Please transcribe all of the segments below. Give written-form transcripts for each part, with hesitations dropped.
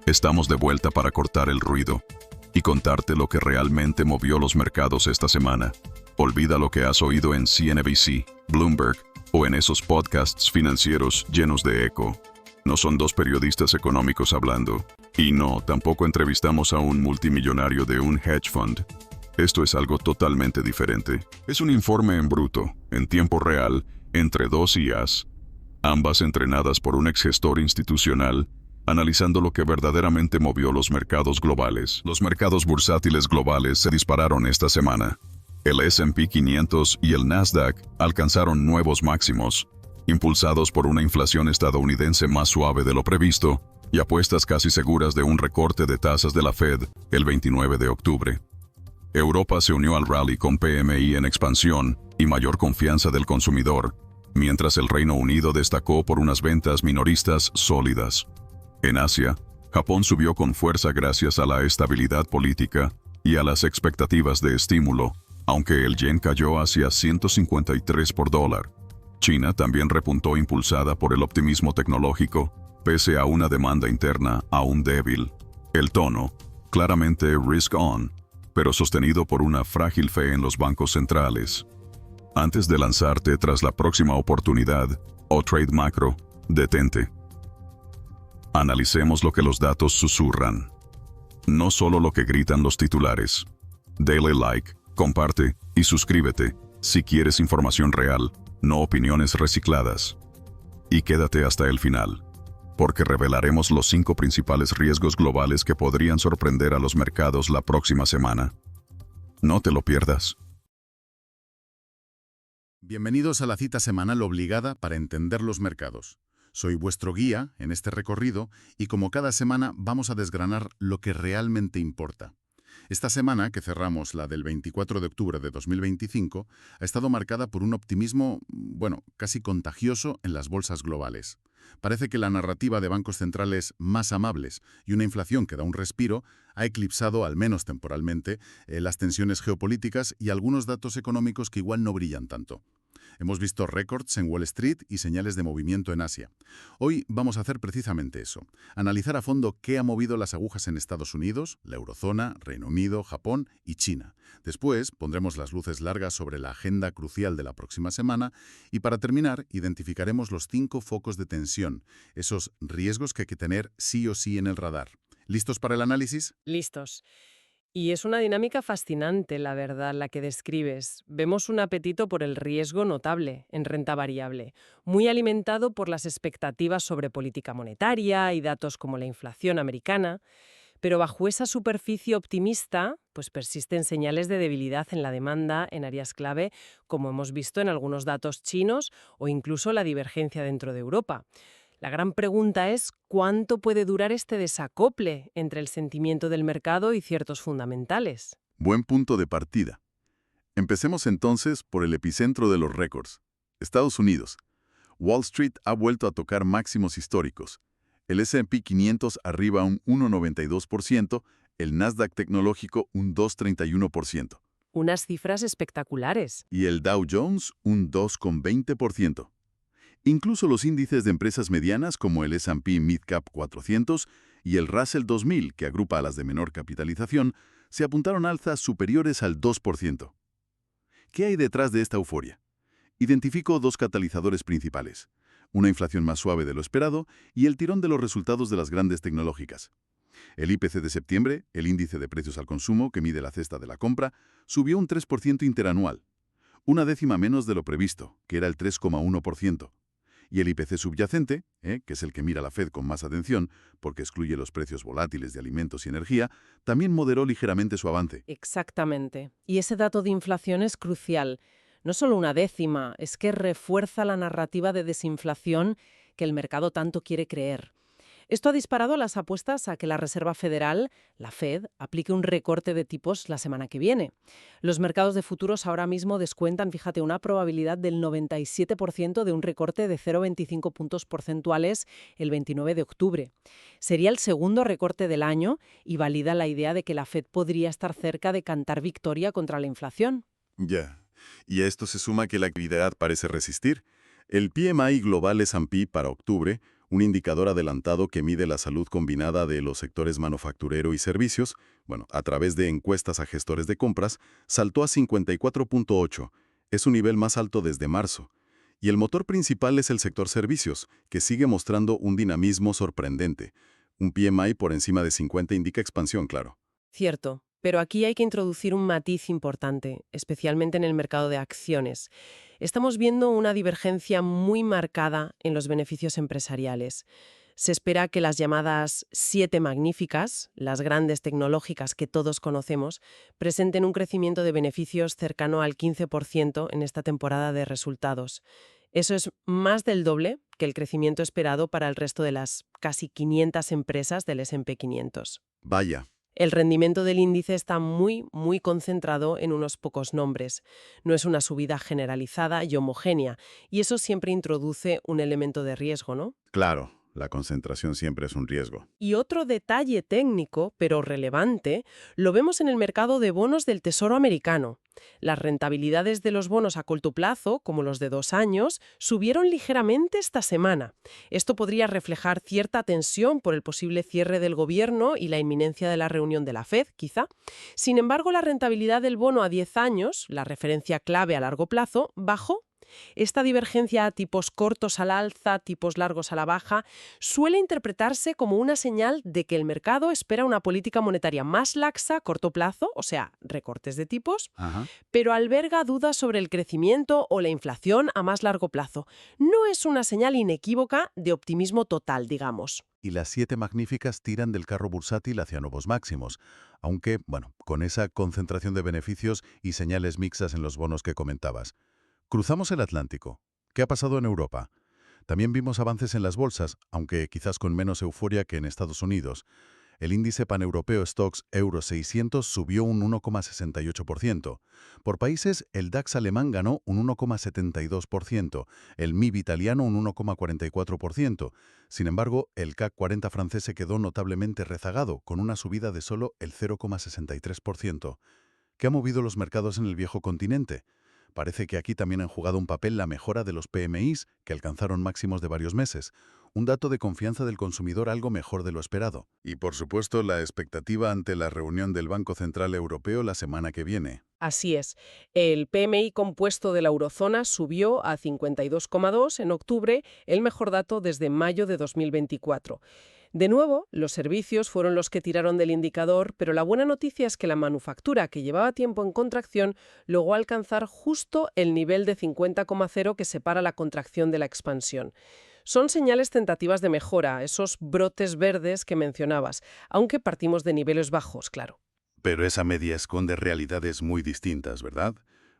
Estamos de vuelta para cortar el ruido y contarte lo que realmente movió los mercados esta semana. Olvida lo que has oído en CNBC, Bloomberg o en esos podcasts financieros llenos de eco. No son dos periodistas económicos hablando. Y no, tampoco entrevistamos a un multimillonario de un hedge fund. Esto es algo totalmente diferente. Es un informe en bruto, en tiempo real, entre dos IAs, ambas entrenadas por un exgestor institucional, analizando lo que verdaderamente movió los mercados globales. Los mercados bursátiles globales se dispararon esta semana. El S&P 500 y el Nasdaq alcanzaron nuevos máximos, impulsados por una inflación estadounidense más suave de lo previsto y apuestas casi seguras de un recorte de tasas de la Fed el 29 de octubre. Europa se unió al rally con PMI en expansión y mayor confianza del consumidor, mientras el Reino Unido destacó por unas ventas minoristas sólidas. En Asia, Japón subió con fuerza gracias a la estabilidad política y a las expectativas de estímulo, aunque el yen cayó hacia 153 por dólar. China también repuntó impulsada por el optimismo tecnológico, pese a una demanda interna aún débil. El tono, claramente risk on, pero sostenido por una frágil fe en los bancos centrales. Antes de lanzarte tras la próxima oportunidad, o trade macro, detente. Analicemos lo que los datos susurran. No solo lo que gritan los titulares. Dale like, comparte y suscríbete si quieres información real, no opiniones recicladas. Y quédate hasta el final, porque revelaremos los 5 principales riesgos globales que podrían sorprender a los mercados la próxima semana. No te lo pierdas. Bienvenidos a la cita semanal obligada para entender los mercados. Soy vuestro guía en este recorrido y como cada semana vamos a desgranar lo que realmente importa. Esta semana, que cerramos la del 24 de octubre de 2025, ha estado marcada por un optimismo, casi contagioso en las bolsas globales. Parece que la narrativa de bancos centrales más amables y una inflación que da un respiro ha eclipsado, al menos temporalmente, las tensiones geopolíticas y algunos datos económicos que igual no brillan tanto. Hemos visto récords en Wall Street y señales de movimiento en Asia. Hoy vamos a hacer precisamente eso, analizar a fondo qué ha movido las agujas en Estados Unidos, la eurozona, Reino Unido, Japón y China. Después pondremos las luces largas sobre la agenda crucial de la próxima semana y para terminar identificaremos los 5 focos de tensión, esos riesgos que hay que tener sí o sí en el radar. ¿Listos para el análisis? Listos. Y es una dinámica fascinante, la verdad, la que describes. Vemos un apetito por el riesgo notable en renta variable, muy alimentado por las expectativas sobre política monetaria y datos como la inflación americana, pero bajo esa superficie optimista, pues persisten señales de debilidad en la demanda en áreas clave, como hemos visto en algunos datos chinos o incluso la divergencia dentro de Europa. La gran pregunta es cuánto puede durar este desacople entre el sentimiento del mercado y ciertos fundamentales. Buen punto de partida. Empecemos entonces por el epicentro de los récords, Estados Unidos. Wall Street ha vuelto a tocar máximos históricos. El S&P 500 arriba un 1,92%, el Nasdaq tecnológico un 2,31%. Unas cifras espectaculares. Y el Dow Jones un 2,20%. Incluso los índices de empresas medianas como el S&P Mid-Cap 400 y el Russell 2000, que agrupa a las de menor capitalización, se apuntaron alzas superiores al 2%. ¿Qué hay detrás de esta euforia? Identifico 2 catalizadores principales: una inflación más suave de lo esperado y el tirón de los resultados de las grandes tecnológicas. El IPC de septiembre, el índice de precios al consumo que mide la cesta de la compra, subió un 3% interanual, una décima menos de lo previsto, que era el 3,1%. Y el IPC subyacente, que es el que mira la Fed con más atención, porque excluye los precios volátiles de alimentos y energía, también moderó ligeramente su avance. Exactamente. Y ese dato de inflación es crucial. No solo una décima, es que refuerza la narrativa de desinflación que el mercado tanto quiere creer. Esto ha disparado las apuestas a que la Reserva Federal, la Fed, aplique un recorte de tipos la semana que viene. Los mercados de futuros ahora mismo descuentan, fíjate, una probabilidad del 97% de un recorte de 0,25 puntos porcentuales el 29 de octubre. Sería el segundo recorte del año y valida la idea de que la Fed podría estar cerca de cantar victoria contra la inflación. Ya. Y a esto se suma que la actividad parece resistir. El PMI global S&P para octubre, un indicador adelantado que mide la salud combinada de los sectores manufacturero y servicios, a través de encuestas a gestores de compras, saltó a 54.8. Es un nivel más alto desde marzo. Y el motor principal es el sector servicios, que sigue mostrando un dinamismo sorprendente. Un PMI por encima de 50 indica expansión, claro. Cierto, pero aquí hay que introducir un matiz importante, especialmente en el mercado de acciones. Estamos viendo una divergencia muy marcada en los beneficios empresariales. Se espera que las llamadas 7 magníficas, las grandes tecnológicas que todos conocemos, presenten un crecimiento de beneficios cercano al 15% en esta temporada de resultados. Eso es más del doble que el crecimiento esperado para el resto de las casi 500 empresas del S&P 500. Vaya. El rendimiento del índice está muy concentrado en unos pocos nombres. No es una subida generalizada y homogénea, y eso siempre introduce un elemento de riesgo, ¿no? Claro, la concentración siempre es un riesgo. Y otro detalle técnico, pero relevante, lo vemos en el mercado de bonos del Tesoro americano. Las rentabilidades de los bonos a corto plazo, como los de 2 años, subieron ligeramente esta semana. Esto podría reflejar cierta tensión por el posible cierre del gobierno y la inminencia de la reunión de la Fed, quizá. Sin embargo, la rentabilidad del bono a 10 años, la referencia clave a largo plazo, bajó. Esta divergencia a tipos cortos al alza, tipos largos a la baja, suele interpretarse como una señal de que el mercado espera una política monetaria más laxa a corto plazo, o sea, recortes de tipos, pero alberga dudas sobre el crecimiento o la inflación a más largo plazo. No es una señal inequívoca de optimismo total, digamos. Y las 7 magníficas tiran del carro bursátil hacia nuevos máximos, aunque, con esa concentración de beneficios y señales mixtas en los bonos que comentabas. Cruzamos el Atlántico. ¿Qué ha pasado en Europa? También vimos avances en las bolsas, aunque quizás con menos euforia que en Estados Unidos. El índice paneuropeo Stoxx Euro 600 subió un 1,68%. Por países, el DAX alemán ganó un 1,72%, el MIB italiano un 1,44%. Sin embargo, el CAC 40 francés se quedó notablemente rezagado, con una subida de solo el 0,63%. ¿Qué ha movido los mercados en el viejo continente? Parece que aquí también han jugado un papel la mejora de los PMIs, que alcanzaron máximos de varios meses, un dato de confianza del consumidor algo mejor de lo esperado. Y por supuesto, la expectativa ante la reunión del Banco Central Europeo la semana que viene. Así es. El PMI compuesto de la eurozona subió a 52,2 en octubre, el mejor dato desde mayo de 2024. De nuevo, los servicios fueron los que tiraron del indicador, pero la buena noticia es que la manufactura, que llevaba tiempo en contracción, logró alcanzar justo el nivel de 50,0 que separa la contracción de la expansión. Son señales tentativas de mejora, esos brotes verdes que mencionabas, aunque partimos de niveles bajos, claro. Pero esa media esconde realidades muy distintas, ¿verdad?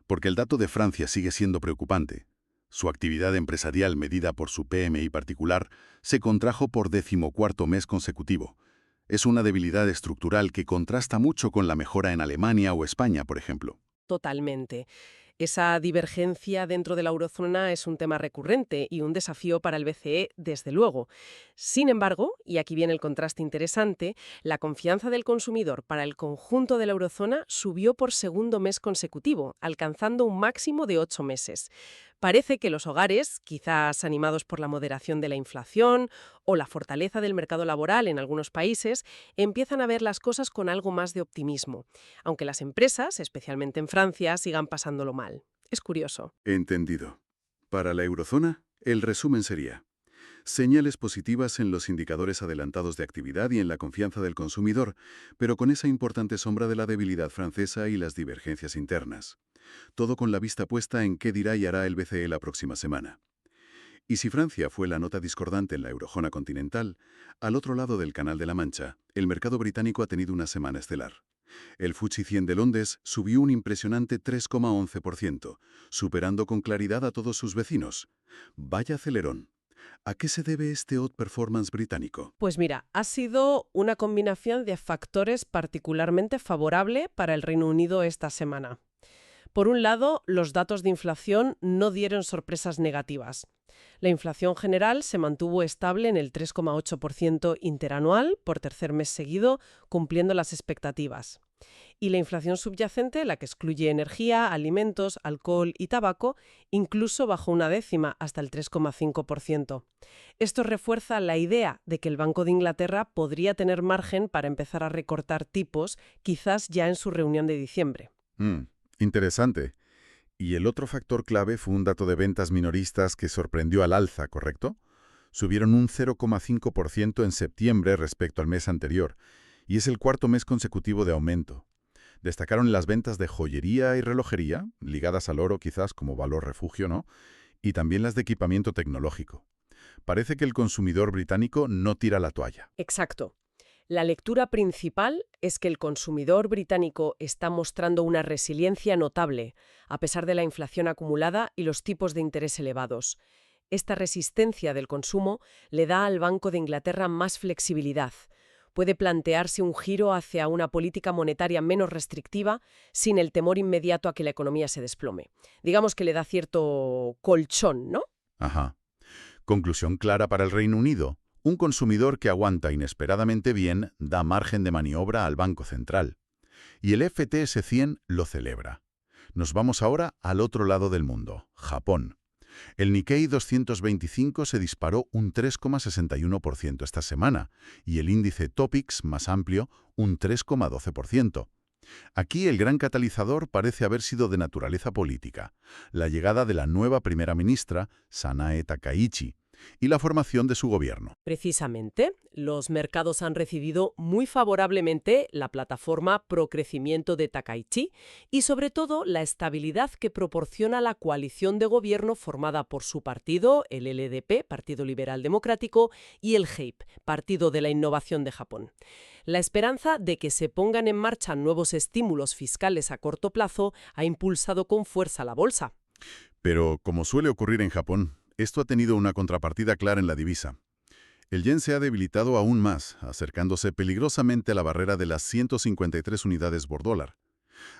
Porque el dato de Francia sigue siendo preocupante. Su actividad empresarial, medida por su PMI particular, se contrajo por 14º mes consecutivo. Es una debilidad estructural que contrasta mucho con la mejora en Alemania o España, por ejemplo. Totalmente. Esa divergencia dentro de la eurozona es un tema recurrente y un desafío para el BCE, desde luego. Sin embargo, y aquí viene el contraste interesante, la confianza del consumidor para el conjunto de la eurozona subió por segundo mes consecutivo, alcanzando un máximo de 8 meses. Parece que los hogares, quizás animados por la moderación de la inflación o la fortaleza del mercado laboral en algunos países, empiezan a ver las cosas con algo más de optimismo, aunque las empresas, especialmente en Francia, sigan pasándolo mal. Es curioso. Entendido. Para la eurozona, el resumen sería: señales positivas en los indicadores adelantados de actividad y en la confianza del consumidor, pero con esa importante sombra de la debilidad francesa y las divergencias internas. Todo con la vista puesta en qué dirá y hará el BCE la próxima semana. Y si Francia fue la nota discordante en la eurozona continental, al otro lado del Canal de la Mancha, el mercado británico ha tenido una semana estelar. El FTSE 100 de Londres subió un impresionante 3,11%, superando con claridad a todos sus vecinos. Vaya acelerón. ¿A qué se debe este outperformance británico? Pues mira, ha sido una combinación de factores particularmente favorable para el Reino Unido esta semana. Por un lado, los datos de inflación no dieron sorpresas negativas. La inflación general se mantuvo estable en el 3,8% interanual por tercer mes seguido, cumpliendo las expectativas. Y la inflación subyacente, la que excluye energía, alimentos, alcohol y tabaco, incluso bajó una décima, hasta el 3,5%. Esto refuerza la idea de que el Banco de Inglaterra podría tener margen para empezar a recortar tipos, quizás ya en su reunión de diciembre. Interesante. Y el otro factor clave fue un dato de ventas minoristas que sorprendió al alza, ¿correcto? Subieron un 0,5% en septiembre respecto al mes anterior, y es el cuarto mes consecutivo de aumento. Destacaron las ventas de joyería y relojería, ligadas al oro quizás como valor refugio, ¿no? Y también las de equipamiento tecnológico. Parece que el consumidor británico no tira la toalla. Exacto. La lectura principal es que el consumidor británico está mostrando una resiliencia notable, a pesar de la inflación acumulada y los tipos de interés elevados. Esta resistencia del consumo le da al Banco de Inglaterra más flexibilidad. Puede plantearse un giro hacia una política monetaria menos restrictiva sin el temor inmediato a que la economía se desplome. Digamos que le da cierto colchón, ¿no? Ajá. Conclusión clara para el Reino Unido. Un consumidor que aguanta inesperadamente bien da margen de maniobra al Banco Central. Y el FTSE 100 lo celebra. Nos vamos ahora al otro lado del mundo, Japón. El Nikkei 225 se disparó un 3,61% esta semana y el índice Topix, más amplio, un 3,12%. Aquí el gran catalizador parece haber sido de naturaleza política, la llegada de la nueva primera ministra, Sanae Takaichi, y la formación de su gobierno. Precisamente, los mercados han recibido muy favorablemente la plataforma pro crecimiento de Takaichi y sobre todo la estabilidad que proporciona la coalición de gobierno formada por su partido, el LDP, Partido Liberal Democrático, y el HEIP, Partido de la Innovación de Japón. La esperanza de que se pongan en marcha nuevos estímulos fiscales a corto plazo ha impulsado con fuerza la bolsa. Pero, como suele ocurrir en Japón, esto ha tenido una contrapartida clara en la divisa. El yen se ha debilitado aún más, acercándose peligrosamente a la barrera de las 153 unidades por dólar.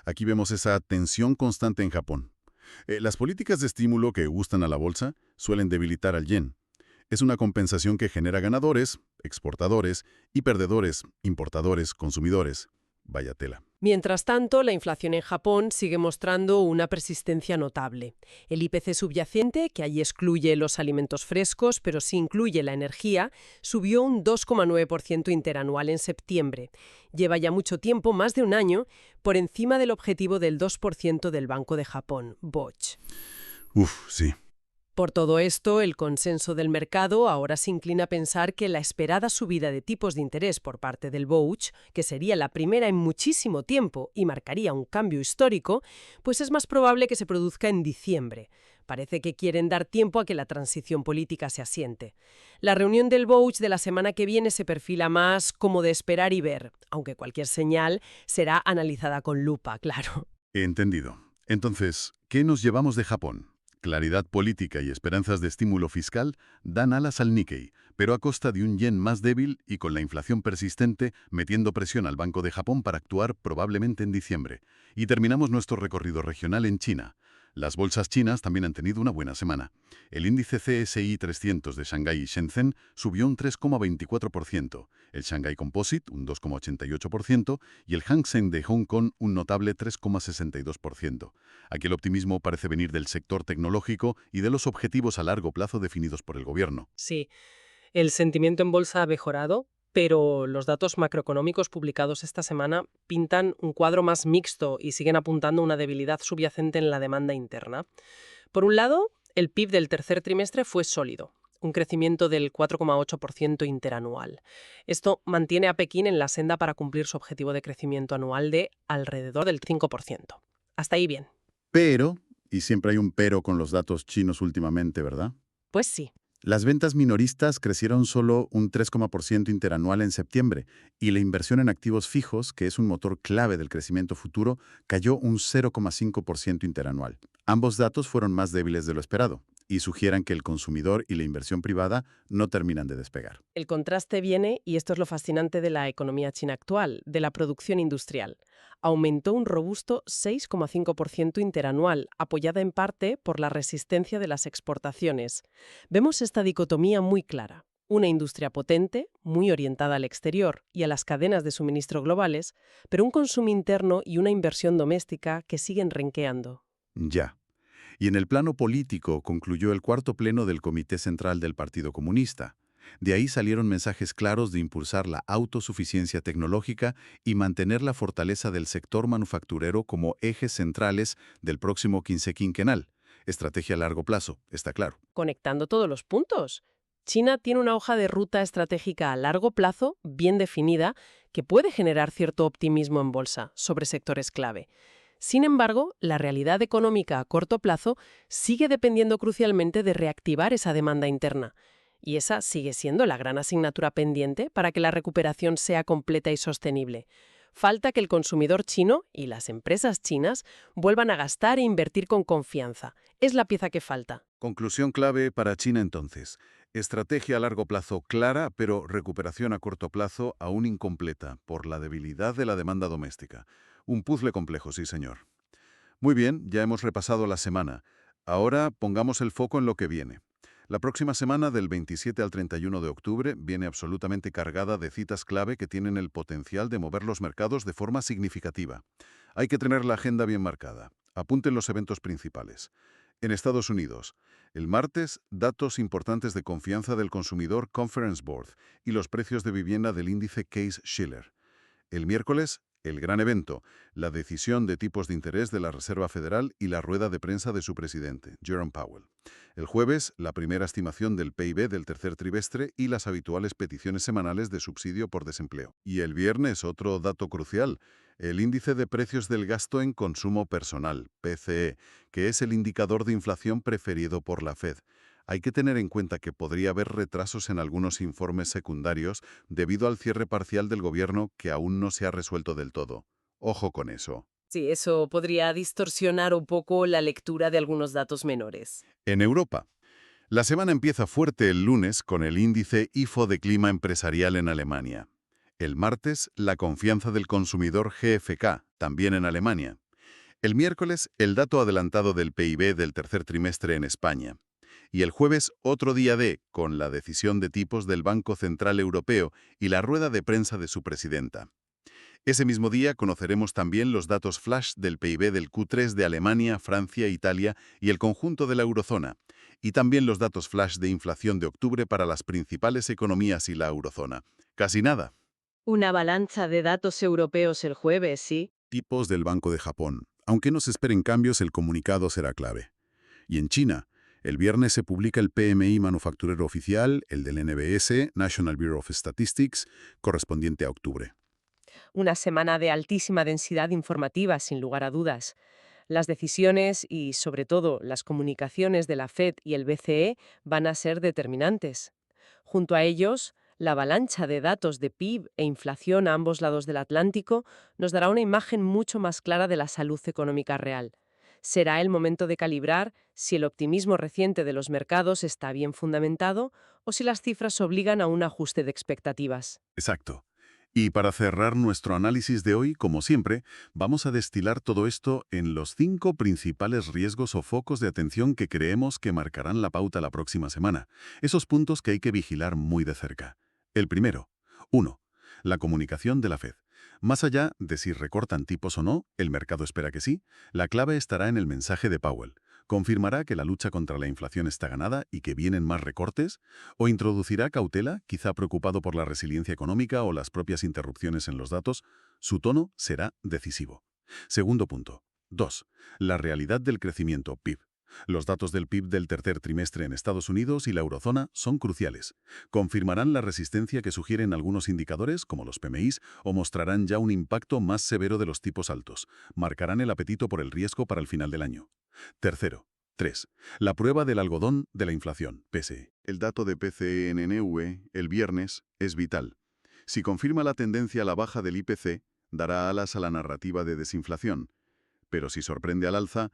Aquí vemos esa tensión constante en Japón. Las políticas de estímulo que gustan a la bolsa suelen debilitar al yen. Es una compensación que genera ganadores, exportadores, y perdedores, importadores, consumidores. Vaya tela. Mientras tanto, la inflación en Japón sigue mostrando una persistencia notable. El IPC subyacente, que allí excluye los alimentos frescos, pero sí incluye la energía, subió un 2,9% interanual en septiembre. Lleva ya mucho tiempo, más de un año, por encima del objetivo del 2% del Banco de Japón, BOJ. Sí. Por todo esto, el consenso del mercado ahora se inclina a pensar que la esperada subida de tipos de interés por parte del BOJ, que sería la primera en muchísimo tiempo y marcaría un cambio histórico, pues es más probable que se produzca en diciembre. Parece que quieren dar tiempo a que la transición política se asiente. La reunión del BOJ de la semana que viene se perfila más como de esperar y ver, aunque cualquier señal será analizada con lupa, claro. Entendido. Entonces, ¿qué nos llevamos de Japón? Claridad política y esperanzas de estímulo fiscal dan alas al Nikkei, pero a costa de un yen más débil y con la inflación persistente metiendo presión al Banco de Japón para actuar probablemente en diciembre. Y terminamos nuestro recorrido regional en China. Las bolsas chinas también han tenido una buena semana. El índice CSI 300 de Shanghái y Shenzhen subió un 3,24%, el Shanghai Composite un 2,88% y el Hang Seng de Hong Kong un notable 3,62%. Aquí el optimismo parece venir del sector tecnológico y de los objetivos a largo plazo definidos por el gobierno. Sí, el sentimiento en bolsa ha mejorado, pero los datos macroeconómicos publicados esta semana pintan un cuadro más mixto y siguen apuntando a una debilidad subyacente en la demanda interna. Por un lado, el PIB del tercer trimestre fue sólido, un crecimiento del 4,8% interanual. Esto mantiene a Pekín en la senda para cumplir su objetivo de crecimiento anual de alrededor del 5%. Hasta ahí bien. Pero, y siempre hay un pero con los datos chinos últimamente, ¿verdad? Pues sí. Las ventas minoristas crecieron solo un 3,% interanual en septiembre y la inversión en activos fijos, que es un motor clave del crecimiento futuro, cayó un 0,5% interanual. Ambos datos fueron más débiles de lo esperado y sugieren que el consumidor y la inversión privada no terminan de despegar. El contraste viene, y esto es lo fascinante de la economía china actual, de la producción industrial. Aumentó un robusto 6,5% interanual, apoyada en parte por la resistencia de las exportaciones. Vemos esta dicotomía muy clara. Una industria potente, muy orientada al exterior y a las cadenas de suministro globales, pero un consumo interno y una inversión doméstica que siguen renqueando. Ya. Y en el plano político concluyó el cuarto pleno del Comité Central del Partido Comunista. De ahí salieron mensajes claros de impulsar la autosuficiencia tecnológica y mantener la fortaleza del sector manufacturero como ejes centrales del próximo quinquenal. Estrategia a largo plazo, está claro. Conectando todos los puntos. China tiene una hoja de ruta estratégica a largo plazo bien definida que puede generar cierto optimismo en bolsa sobre sectores clave. Sin embargo, la realidad económica a corto plazo sigue dependiendo crucialmente de reactivar esa demanda interna. Y esa sigue siendo la gran asignatura pendiente para que la recuperación sea completa y sostenible. Falta que el consumidor chino y las empresas chinas vuelvan a gastar e invertir con confianza. Es la pieza que falta. Conclusión clave para China entonces. Estrategia a largo plazo clara, pero recuperación a corto plazo aún incompleta por la debilidad de la demanda doméstica. Un puzzle complejo, sí señor. Muy bien, ya hemos repasado la semana. Ahora pongamos el foco en lo que viene. La próxima semana, del 27 al 31 de octubre, viene absolutamente cargada de citas clave que tienen el potencial de mover los mercados de forma significativa. Hay que tener la agenda bien marcada. Apunten los eventos principales. En Estados Unidos, el martes, datos importantes de confianza del consumidor Conference Board y los precios de vivienda del índice Case-Shiller. El miércoles, el gran evento, la decisión de tipos de interés de la Reserva Federal y la rueda de prensa de su presidente, Jerome Powell. El jueves, la primera estimación del PIB del tercer trimestre y las habituales peticiones semanales de subsidio por desempleo. Y el viernes, otro dato crucial, el índice de precios del gasto en consumo personal, PCE, que es el indicador de inflación preferido por la Fed. Hay que tener en cuenta que podría haber retrasos en algunos informes secundarios debido al cierre parcial del gobierno que aún no se ha resuelto del todo. Ojo con eso. Sí, eso podría distorsionar un poco la lectura de algunos datos menores. En Europa, la semana empieza fuerte el lunes con el índice IFO de clima empresarial en Alemania. El martes, la confianza del consumidor GfK, también en Alemania. El miércoles, el dato adelantado del PIB del tercer trimestre en España. Y el jueves, otro día con la decisión de tipos del Banco Central Europeo y la rueda de prensa de su presidenta. Ese mismo día conoceremos también los datos flash del PIB del Q3 de Alemania, Francia, Italia y el conjunto de la eurozona, y también los datos flash de inflación de octubre para las principales economías y la eurozona. Casi nada. Una avalancha de datos europeos el jueves, ¿sí? Tipos del Banco de Japón. Aunque no se esperen cambios, el comunicado será clave. Y en China, el viernes se publica el PMI manufacturero oficial, el del NBS, National Bureau of Statistics, correspondiente a octubre. Una semana de altísima densidad informativa, sin lugar a dudas. Las decisiones y, sobre todo, las comunicaciones de la Fed y el BCE van a ser determinantes. Junto a ellos, la avalancha de datos de PIB e inflación a ambos lados del Atlántico nos dará una imagen mucho más clara de la salud económica real. Será el momento de calibrar si el optimismo reciente de los mercados está bien fundamentado o si las cifras obligan a un ajuste de expectativas. Exacto. Y para cerrar nuestro análisis de hoy, como siempre, vamos a destilar todo esto en los 5 principales riesgos o focos de atención que creemos que marcarán la pauta la próxima semana. Esos puntos que hay que vigilar muy de cerca. El primero. 1. La comunicación de la Fed. Más allá de si recortan tipos o no, el mercado espera que sí, la clave estará en el mensaje de Powell. ¿Confirmará que la lucha contra la inflación está ganada y que vienen más recortes? ¿O introducirá cautela, quizá preocupado por la resiliencia económica o las propias interrupciones en los datos? Su tono será decisivo. Segundo punto. 2. La realidad del crecimiento PIB. Los datos del PIB del tercer trimestre en Estados Unidos y la eurozona son cruciales. ¿Confirmarán la resistencia que sugieren algunos indicadores, como los PMIs, o mostrarán ya un impacto más severo de los tipos altos? ¿Marcarán el apetito por el riesgo para el final del año? Tercero. 3. La prueba del algodón de la inflación, PCE. El dato de PCE en NV, el viernes, es vital. Si confirma la tendencia a la baja del IPC, dará alas a la narrativa de desinflación. Pero si sorprende al alza,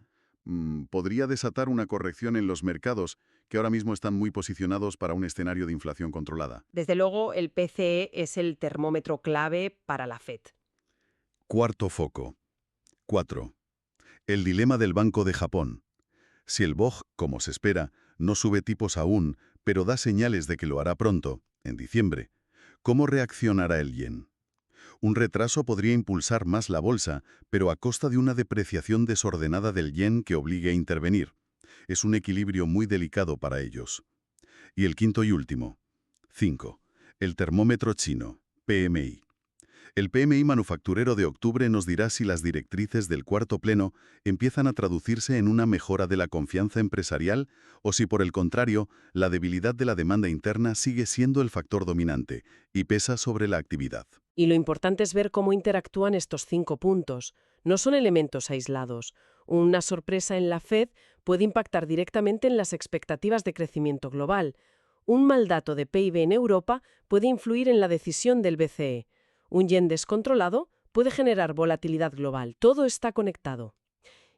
podría desatar una corrección en los mercados que ahora mismo están muy posicionados para un escenario de inflación controlada. Desde luego, el PCE es el termómetro clave para la Fed. Cuarto foco. 4. El dilema del Banco de Japón. Si el BOJ, como se espera, no sube tipos aún, pero da señales de que lo hará pronto, en diciembre. ¿Cómo reaccionará el yen? Un retraso podría impulsar más la bolsa, pero a costa de una depreciación desordenada del yen que obligue a intervenir. Es un equilibrio muy delicado para ellos. Y el quinto y último. 5. El termómetro chino, PMI. El PMI manufacturero de octubre nos dirá si las directrices del cuarto pleno empiezan a traducirse en una mejora de la confianza empresarial o si, por el contrario, la debilidad de la demanda interna sigue siendo el factor dominante y pesa sobre la actividad. Y lo importante es ver cómo interactúan estos 5 puntos. No son elementos aislados. Una sorpresa en la Fed puede impactar directamente en las expectativas de crecimiento global. Un mal dato de PIB en Europa puede influir en la decisión del BCE. Un yen descontrolado puede generar volatilidad global. Todo está conectado.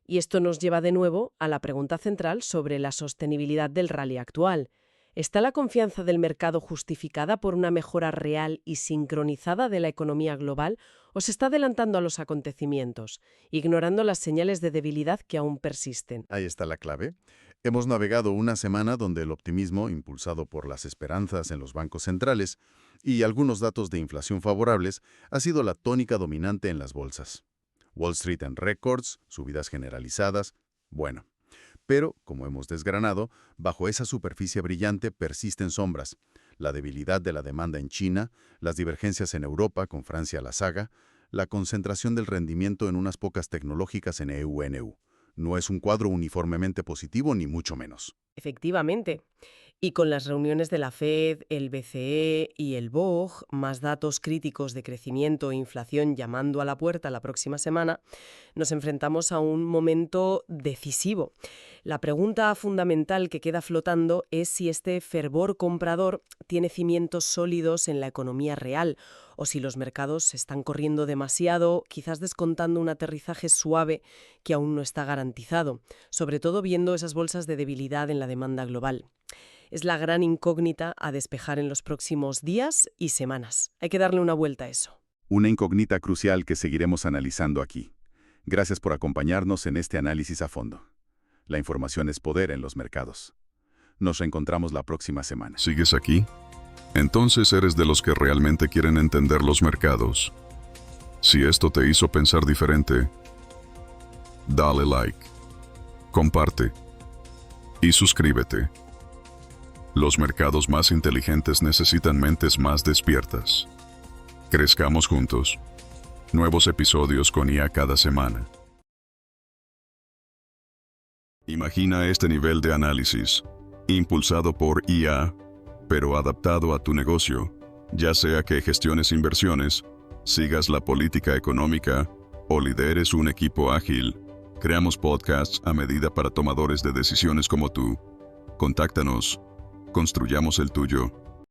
Y esto nos lleva de nuevo a la pregunta central sobre la sostenibilidad del rally actual. ¿Está la confianza del mercado justificada por una mejora real y sincronizada de la economía global o se está adelantando a los acontecimientos, ignorando las señales de debilidad que aún persisten? Ahí está la clave. Hemos navegado una semana donde el optimismo, impulsado por las esperanzas en los bancos centrales y algunos datos de inflación favorables, ha sido la tónica dominante en las bolsas. Wall Street en récords, subidas generalizadas, bueno. Pero, como hemos desgranado, bajo esa superficie brillante persisten sombras. La debilidad de la demanda en China, las divergencias en Europa con Francia a la saga, la concentración del rendimiento en unas pocas tecnológicas en EU-NU. No es un cuadro uniformemente positivo ni mucho menos. Efectivamente. Y con las reuniones de la Fed, el BCE y el BOJ, más datos críticos de crecimiento e inflación llamando a la puerta la próxima semana, nos enfrentamos a un momento decisivo. La pregunta fundamental que queda flotando es si este fervor comprador tiene cimientos sólidos en la economía real o si los mercados están corriendo demasiado, quizás descontando un aterrizaje suave que aún no está garantizado, sobre todo viendo esas bolsas de debilidad en la demanda global. Es la gran incógnita a despejar en los próximos días y semanas. Hay que darle una vuelta a eso. Una incógnita crucial que seguiremos analizando aquí. Gracias por acompañarnos en este análisis a fondo. La información es poder en los mercados. Nos reencontramos la próxima semana. ¿Sigues aquí? Entonces eres de los que realmente quieren entender los mercados. Si esto te hizo pensar diferente, dale like, comparte y suscríbete. Los mercados más inteligentes necesitan mentes más despiertas. Crezcamos juntos. Nuevos episodios con IA cada semana. Imagina este nivel de análisis, impulsado por IA, pero adaptado a tu negocio, ya sea que gestiones inversiones, sigas la política económica o lideres un equipo ágil. Creamos podcasts a medida para tomadores de decisiones como tú. Contáctanos. Construyamos el tuyo.